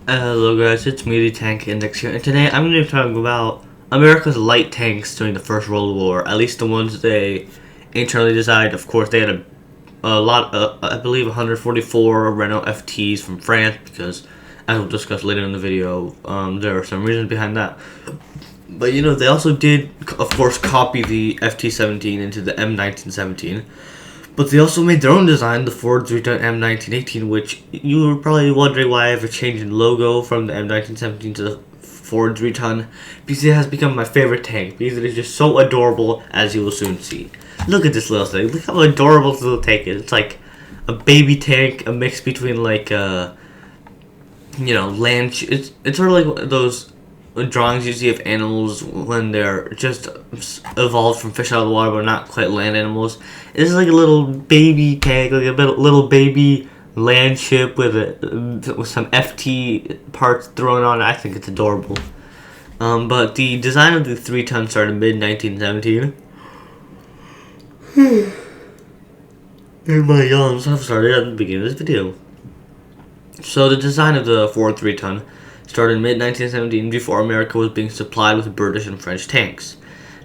Hello guys, it's me, the Tank Index here, and today I'm going to be talking about America's light tanks during the First World War, at least the ones they internally designed. Of course, they had a lot, I believe 144 Renault FTs from France, because, as we'll discuss later in the video, there are some reasons behind that. But, they also did, of course, copy the FT-17 into the M1917. But they also made their own design, the Ford 3-ton M1918, which you were probably wondering why I have a change in logo from the M1917 to the Ford 3-ton, because it has become my favorite tank, because it is just so adorable, as you will soon see. Look at this little thing. Look how adorable this little tank is. It's like a baby tank, a mix between like land. It's sort of like those drawings you see of animals when they're just evolved from fish out of the water, but not quite land animals. This is like a little baby tank, like a little baby land ship with some FT parts thrown on it. I think it's adorable. But the design of the 3-ton started mid 1917. And my yawns have started at the beginning of this video. So the design of the Ford 3-ton started in mid-1917 before America was being supplied with British and French tanks.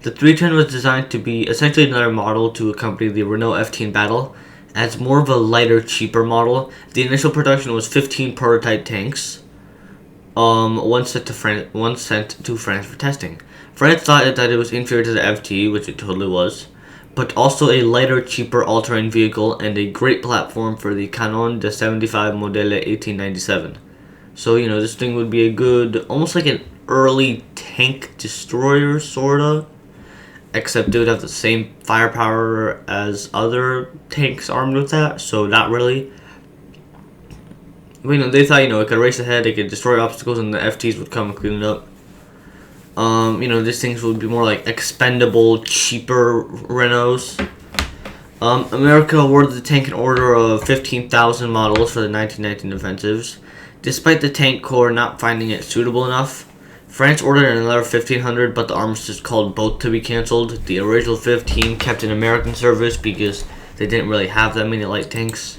The 3-ton was designed to be essentially another model to accompany the Renault FT in battle. As more of a lighter, cheaper model, the initial production was 15 prototype tanks, one sent to France for testing. France thought that it was inferior to the FT, which it totally was, but also a lighter, cheaper all-terrain vehicle and a great platform for the Canon de 75 Modèle 1897. So, this thing would be a good, almost like an early tank destroyer, sorta. Except it would have the same firepower as other tanks armed with that, so not really. But, they thought, it could race ahead, it could destroy obstacles, and the FTs would come and clean it up. These things would be more like expendable, cheaper Renaults. America awarded the tank an order of 15,000 models for the 1919 offensives. Despite the tank corps not finding it suitable enough, France ordered another 1,500, but the armistice called both to be cancelled. The original 15 kept in American service because they didn't really have that many light tanks.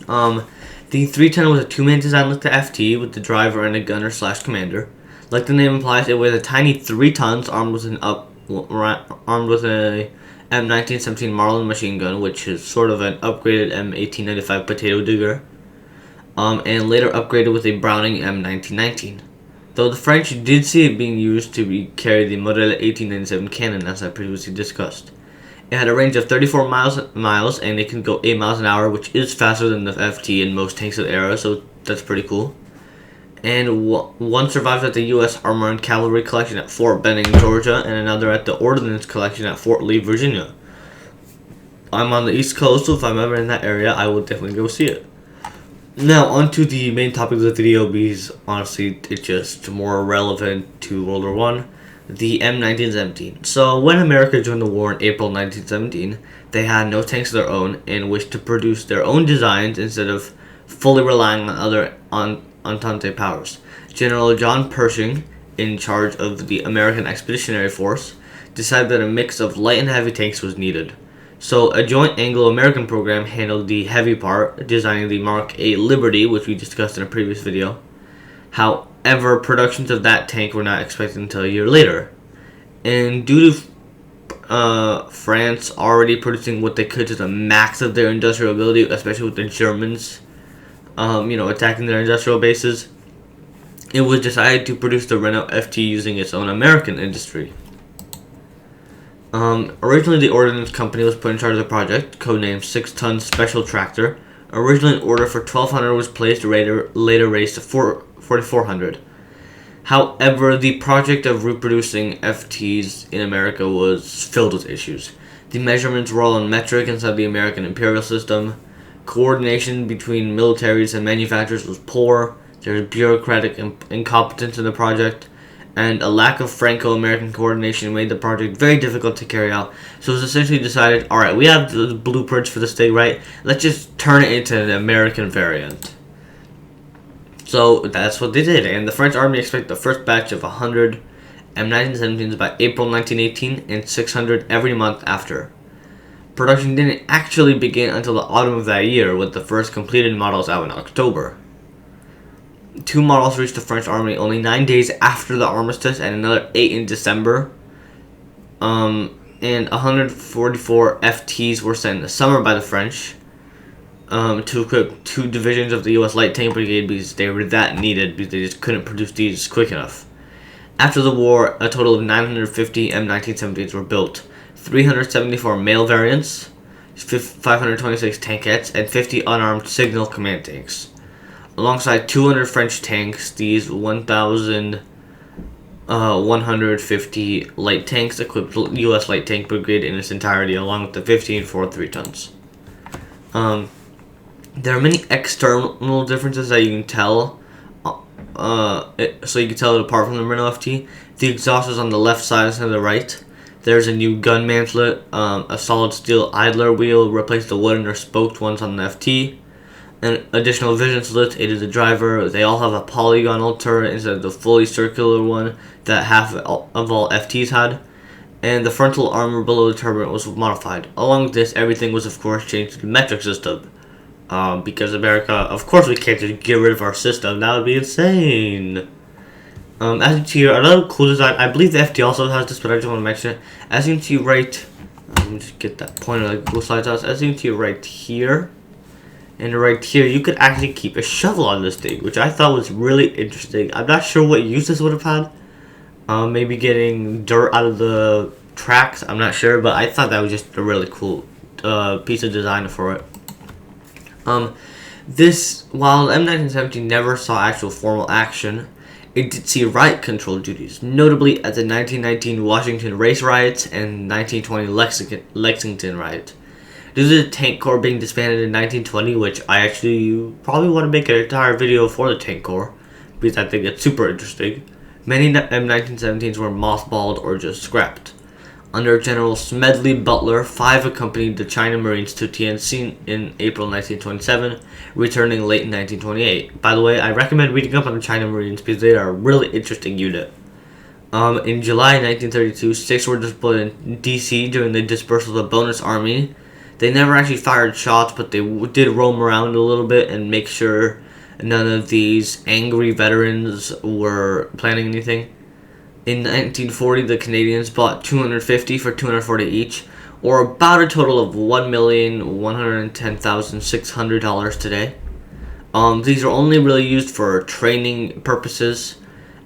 The 3-ton was a two-man design like the FT, with the driver and a gunner/commander. Like the name implies, it was a tiny 3 tons armed with a M1917 Marlin machine gun, which is sort of an upgraded M1895 potato digger. And later upgraded with a Browning M1919. Though the French did see it being used to carry the Modèle 1897 cannon, as I previously discussed. It had a range of 34 miles, and it can go 8 miles an hour, which is faster than the FT in most tanks of the era, so that's pretty cool. And one survives at the U.S. Armor and Cavalry Collection at Fort Benning, Georgia, and another at the Ordnance Collection at Fort Lee, Virginia. I'm on the East Coast, so if I'm ever in that area, I will definitely go see it. Now, on to the main topic of the video, because honestly, it's just more relevant to World War I, the M1917. So, when America joined the war in April 1917, they had no tanks of their own and wished to produce their own designs instead of fully relying on other Entente powers. General John Pershing, in charge of the American Expeditionary Force, decided that a mix of light and heavy tanks was needed. So a joint Anglo-American program handled the heavy part, designing the Mark 8 Liberty, which we discussed in a previous video. However, productions of that tank were not expected until a year later. And due to France already producing what they could to the max of their industrial ability, especially with the Germans, attacking their industrial bases, it was decided to produce the Renault FT using its own American industry. Originally, the Ordnance Company was put in charge of the project, codenamed 6-ton Special Tractor. Originally, an order for 1,200 was placed, later raised to 4,400. However, the project of reproducing FTs in America was filled with issues. The measurements were all in metric inside the American imperial system. Coordination between militaries and manufacturers was poor. There was bureaucratic incompetence in the project, and a lack of Franco-American coordination made the project very difficult to carry out. So it was essentially decided, alright, we have the blueprints for this thing, right? Let's just turn it into an American variant. So that's what they did, and the French army expected the first batch of 100 M1917s by April 1918 and 600 every month after. Production didn't actually begin until the autumn of that year, with the first completed models out in October. 2 models reached the French army only 9 days after the armistice, and another 8 in December. And 144 FTs were sent in the summer by the French to equip 2 divisions of the U.S. Light Tank Brigade because they were that needed, because they just couldn't produce these quick enough. After the war, a total of 950 M1917s were built, 374 male variants, 526 tankettes, and 50 unarmed signal command tanks. Alongside 200 French tanks, these 1,150 light tanks equipped the U.S. Light Tank Brigade in its entirety, along with the 15 4.3 tons. There are many external differences that you can tell. So you can tell it apart from the Renault FT. The exhaust is on the left side instead of the right. There's a new gun mantlet. A solid steel idler wheel replaced the wooden or spoked ones on the FT. An additional vision slit aided the driver. They all have a polygonal turret instead of the fully circular one that half of all FTs had. And the frontal armor below the turret was modified. Along with this, everything was of course changed to the metric system. Because America, of course we can't just get rid of our system. That would be insane. As you can see here, another cool design. I believe the FT also has this, but I just want to mention it. As you can see right, let me just get that pointer like Google Slides has. As you can see right here, and right here, you could actually keep a shovel on this thing, which I thought was really interesting. I'm not sure what use this would have had. Maybe getting dirt out of the tracks. I'm not sure, but I thought that was just a really cool piece of design for it. While M1917 never saw actual formal action, it did see riot control duties, notably at the 1919 Washington race riots and 1920 Lexington riot. Due to the tank corps being disbanded in 1920, which you probably want to make an entire video for the tank corps, because I think it's super interesting, many M1917s were mothballed or just scrapped. Under General Smedley Butler, 5 accompanied the China Marines to Tianjin in April 1927, returning late in 1928. By the way, I recommend reading up on the China Marines because they are a really interesting unit. In July 1932, 6 were deployed in D.C. during the dispersal of the bonus army. They never actually fired shots, but they did roam around a little bit and make sure none of these angry veterans were planning anything. In 1940, the Canadians bought 250 for $240 each, or about a total of $1,110,600 today. These are only really used for training purposes,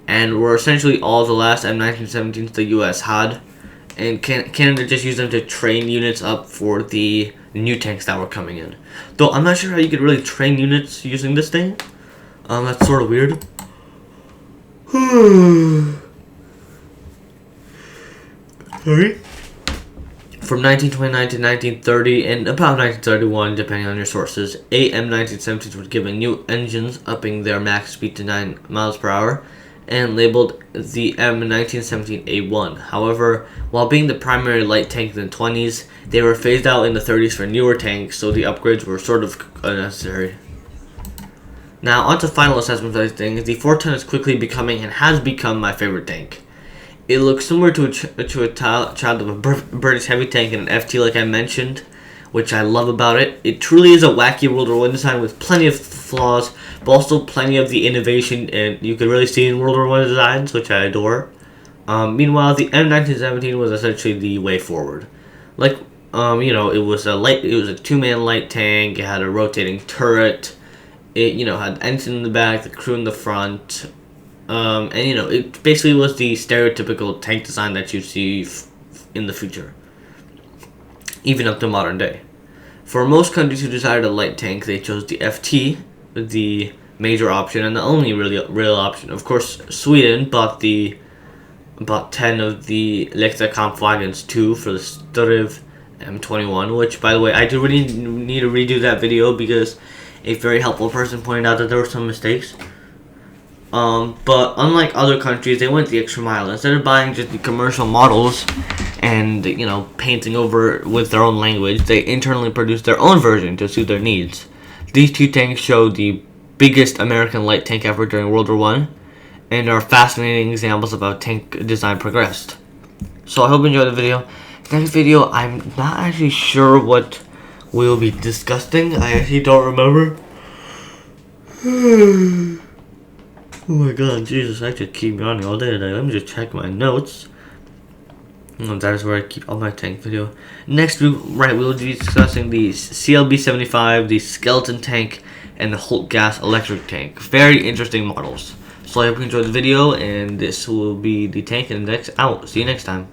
and were essentially all the last M1917s the U.S. had. And Canada just used them to train units up for the new tanks that were coming in. Though I'm not sure how you could really train units using this thing. That's sort of weird. Sorry? From 1929 to 1930 and about 1931, depending on your sources, 8 M1917s were given new engines, upping their max speed to 9 miles per hour, and labeled the M1917A1. However, while being the primary light tank in the 20s, they were phased out in the 30s for newer tanks, so the upgrades were sort of unnecessary. Now, on to final assessment of these things. The 410 is quickly becoming and has become my favorite tank. It looks similar to a child of a British heavy tank and an FT like I mentioned, which I love about it. It truly is a wacky World War I design with plenty of flaws, but also plenty of the innovation, and you can really see in World War I designs, which I adore. Meanwhile, the M1917 was essentially the way forward. Like, it was a 2-man light tank. It had a rotating turret. It, had engine in the back, the crew in the front. It basically was the stereotypical tank design that you see in the future, even up to modern day. For most countries who desired a light tank, they chose the FT, the major option and the only real option. Of course, Sweden bought 10 of the Kampfwagens 2 for the Sturiv M21, which, by the way, I do really need to redo that video because a very helpful person pointed out that there were some mistakes. But unlike other countries, they went the extra mile. Instead of buying just the commercial models and, painting over with their own language, they internally produced their own version to suit their needs. These 2 tanks show the biggest American light tank effort during World War I and are fascinating examples of how tank design progressed. So I hope you enjoyed the video. Next video, I'm not actually sure what we'll be discussing. I actually don't remember. Oh my god, Jesus, I could keep yawning all day today. Let me just check my notes. That is where I keep all my tank video. Next, we will be discussing the CLB-75, the skeleton tank, and the Holt gas electric tank. Very interesting models. So I hope you enjoyed the video, and this will be the tank index out. See you next time.